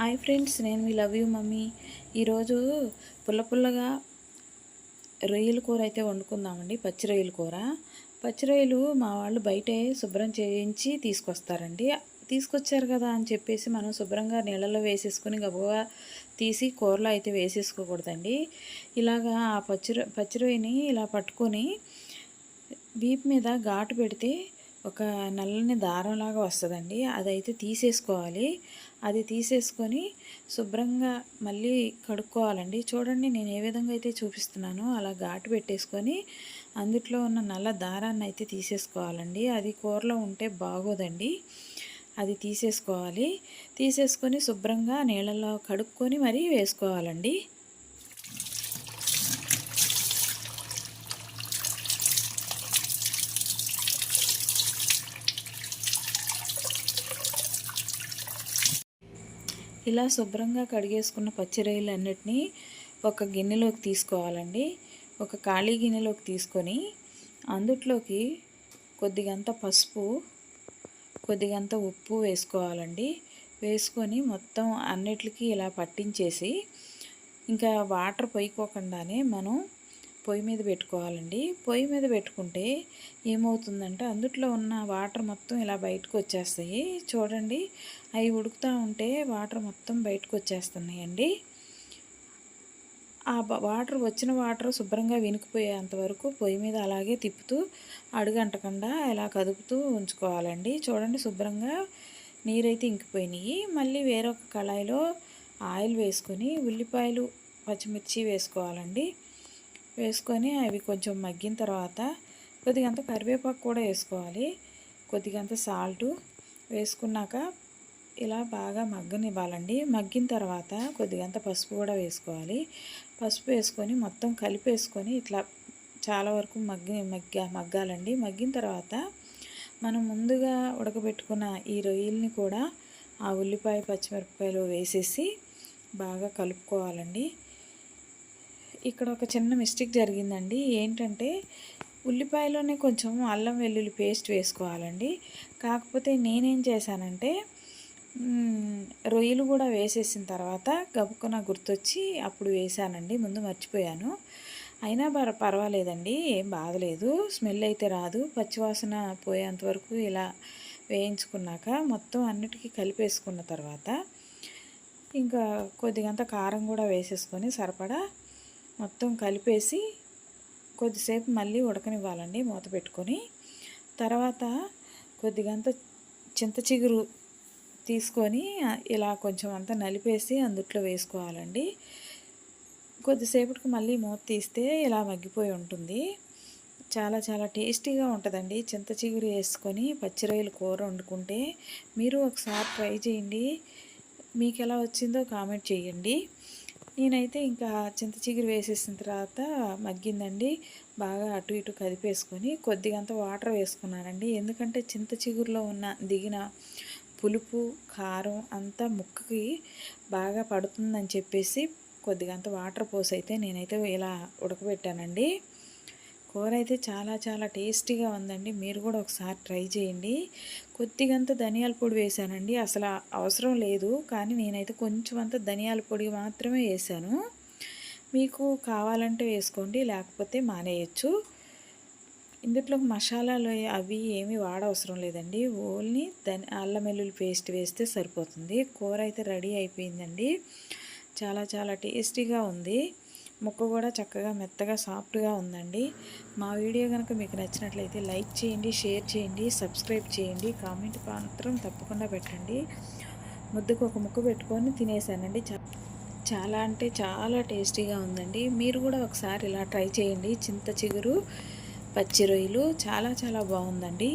Hi friends, నేను మీ love you mummy. ఈరోజు పుల్ల పుల్లగా రొయ్యల కూర అయితే వండుకుందామండి. పచ్చి రొయ్యల కూర. పచ్చి రొయ్యలు మా వాళ్ళు బయటే శుభ్రం చేయించి తీసుకొస్తారండి. తీసుకొచ్చారు కదా అని చెప్పేసి మనం శుభ్రంగా నీళ్ళలో వేసేసుకొని గబగబా తీసి కూరలో అయితే వేసేసుకోకూడదండి. ఇలాగా ఆ పచ్చి రొయ్యని ఇలా పట్టుకొని వీపు మీద ఘాటు పెడితే ఒక నల్లని దారంలాగా వస్తుందండి. అదైతే తీసేసుకోవాలి. అది తీసేసుకొని శుభ్రంగా మళ్ళీ కడుక్కోవాలండి. చూడండి, నేను ఏ విధంగా అయితే చూపిస్తున్నానో అలా ఘాటు పెట్టేసుకొని అందుట్లో ఉన్న నల్ల దారాన్ని అయితే తీసేసుకోవాలండి. అది కూరలో ఉంటే బాగోదండి. అది తీసేసుకోవాలి. తీసేసుకొని శుభ్రంగా నీళ్ళలో కడుక్కొని మరీ వేసుకోవాలండి. ఇలా శుభ్రంగా కడిగేసుకున్న పచ్చి రొయ్యలన్నిటినీ ఒక గిన్నెలోకి తీసుకోవాలండి. ఒక ఖాళీ గిన్నెలోకి తీసుకొని అందుట్లోకి కొద్దిగంత పసుపు, కొద్దిగంత ఉప్పు వేసుకోవాలండి. వేసుకొని మొత్తం అన్నిటికీ ఇలా పట్టించేసి ఇంకా వాటర్ పోయిపోకుండానే మనం పొయ్యి మీద పెట్టుకోవాలండి. పొయ్యి మీద పెట్టుకుంటే ఏమవుతుందంటే అందుట్లో ఉన్న వాటర్ మొత్తం ఇలా బయటకు వచ్చేస్తాయి. చూడండి, అవి ఉడుకుతూ ఉంటే వాటర్ మొత్తం బయటకు వచ్చేస్తున్నాయండి. ఆ వాటర్ శుభ్రంగా వినికిపోయేంత వరకు పొయ్యి మీద అలాగే తిప్పుతూ అడుగంటకుండా ఇలా కదుపుతూ ఉంచుకోవాలండి. చూడండి, శుభ్రంగా నీరైతే ఇంకిపోయినాయి. మళ్ళీ వేరొక కళాయిలో ఆయిల్ వేసుకొని ఉల్లిపాయలు, పచ్చిమిర్చి వేసుకోవాలండి. వేసుకొని అవి కొంచెం మగ్గిన తర్వాత కొద్దిగంత కరివేపాకు కూడా వేసుకోవాలి. కొద్దిగంత సాల్టు వేసుకున్నాక ఇలా బాగా మగ్గనివ్వాలండి. మగ్గిన తర్వాత కొద్దిగంత పసుపు కూడా వేసుకోవాలి. పసుపు వేసుకొని మొత్తం కలిపేసుకొని ఇట్లా చాలా వరకు మగ్గాలండి. మగ్గిన తర్వాత మనం ముందుగా ఉడకబెట్టుకున్న ఈ రొయ్యల్ని కూడా ఆ ఉల్లిపాయ, పచ్చిమిరపకాయలు వేసేసి బాగా కలుపుకోవాలండి. ఇక్కడ ఒక చిన్న మిస్టేక్ జరిగిందండి. ఏంటంటే ఉల్లిపాయలోనే కొంచెం అల్లం వెల్లుల్లి పేస్ట్ వేసుకోవాలండి. కాకపోతే నేనేం చేశానంటే రొయ్యలు కూడా వేసేసిన తర్వాత గబుక్కున గుర్తొచ్చి అప్పుడు వేసానండి. ముందు మర్చిపోయాను. అయినా పర్వాలేదండి, ఏం బాగలేదు. స్మెల్ అయితే రాదు. పచ్చివాసన పోయేంత వరకు ఇలా వేయించుకున్నాక మొత్తం అన్నిటికీ కలిపేసుకున్న తర్వాత ఇంకా కొద్దిగంత కారం కూడా వేసేసుకొని సరిపడా మొత్తం కలిపేసి కొద్దిసేపు మళ్ళీ ఉడకనివ్వాలండి మూత పెట్టుకొని. తర్వాత కొద్దిగంత చింత చిగురు తీసుకొని ఇలా కొంచెం అంతా నలిపేసి అందుట్లో వేసుకోవాలండి. కొద్దిసేపటికి మళ్ళీ మూత తీస్తే ఇలా మగ్గిపోయి ఉంటుంది. చాలా చాలా టేస్టీగా ఉంటుందండి. చింత చిగురు వేసుకొని పచ్చి రొయ్యల కూర వండుకుంటే మీరు ఒకసారి ట్రై చేయండి. మీకు ఎలా వచ్చిందో కామెంట్ చేయండి. నేనైతే ఇంకా చింత చిగురు వేసేసిన తర్వాత మగ్గిందండి. బాగా అటు ఇటు కదిపేసుకొని కొద్దిగంత వాటర్ వేసుకున్నానండి. ఎందుకంటే చింత చిగురులో దిగిన పులుపు, కారం అంతా ముక్కకి బాగా పడుతుందని చెప్పేసి కొద్దిగంత వాటర్ పోసి అయితే నేనైతే ఇలా ఉడకబెట్టానండి. కూర అయితే చాలా చాలా టేస్టీగా ఉందండి. మీరు కూడా ఒకసారి ట్రై చేయండి. కొద్దిగంత ధనియాల పొడి వేసానండి. అసలు అవసరం లేదు, కానీ నేనైతే కొంచెం అంత ధనియాల పొడి మాత్రమే వేసాను. మీకు కావాలంటే వేసుకోండి, లేకపోతే మానేయచ్చు. ఇందులో మసాలాలు అవి ఏమీ వాడవసరం లేదండి. ఓన్లీ అల్లం వెల్లుల్లి పేస్ట్ వేస్తే సరిపోతుంది. కూర అయితే రెడీ అయిపోయిందండి. చాలా చాలా టేస్టీగా ఉంది. ముక్క కూడా చక్కగా మెత్తగా సాఫ్ట్గా ఉందండి. మా వీడియో కనుక మీకు నచ్చినట్లయితే లైక్ చేయండి, షేర్ చేయండి, సబ్స్క్రైబ్ చేయండి, కామెంట్ మాత్రం తప్పకుండా పెట్టండి. ముద్దకు ఒక ముక్క పెట్టుకొని తినేసానండి. చాలా అంటే చాలా టేస్టీగా ఉందండి. మీరు కూడా ఒకసారి ఇలా ట్రై చేయండి. చింత చిగురు పచ్చి రొయ్యలు చాలా చాలా బాగుందండి.